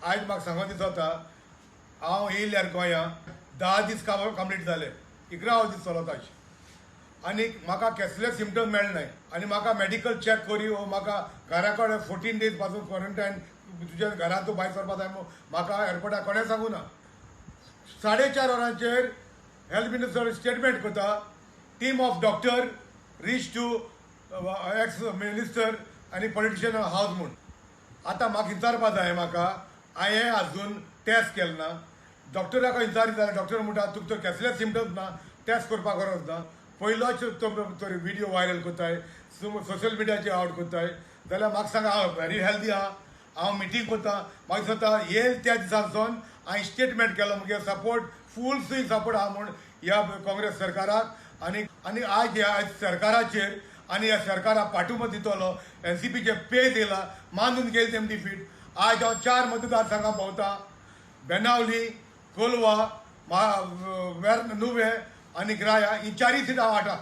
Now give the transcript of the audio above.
आज म्हाका सांगो दिसता हांव येयल्यार गोंया 10 दीस कंप्लीट जाले 11 दीस चलत अशें आनी म्हाका कसले सिमटम्स मेळनाय आनी म्हाका मेडिकल चॅक करी वो म्हाका घरा कडेन 14 डेज पासून क्वॉरंटायन तुज्या घरांत तूं भायर सरपा जाय म्हाका एअरपोर्टार कोणें सांगू ना 4:30 वरांचेर हेल्थ मिनिस्टर स्टेटमेंट करता team of doctor reach to ex minister आनी पॉलिटिशियन हावज म्हूण आतां म्हाका विचारपा जाय म्हाका हांवें आजून टेस्ट केलें ना डॉक्टराक विचारी जाल्यार डॉक्टर म्हणटा तुका तर कसले सिमटम्स ना टेस्ट करपाक गरज ना पयलोच तो व्हिडिओ व्हायरल करताय सोशल मिडियाचेर आवट करताय जाल्यार म्हाका सांगा हांव व्हेरी हेल्दी आहा हांव मिटींग करता म्हाका दिसता येल त्या दिसांसून हांवें स्टेटमेंट केलो म्हगे सपोर्ट फूल स्विंग सपोर्ट आहा म्हूण ह्या काँग्रेस सरकाराक आनी आज ह्या सरकाराचेर आनी ह्या सरकाराक पाठिंबो दितलो NCPचे पे दिला मानून गेले तेम डिफीट आज हांव 4 मतदारसंघां भोंवता बेनावली कोलवा नुवें आनी ग्राया ही 4 सीटां हांव हाडटा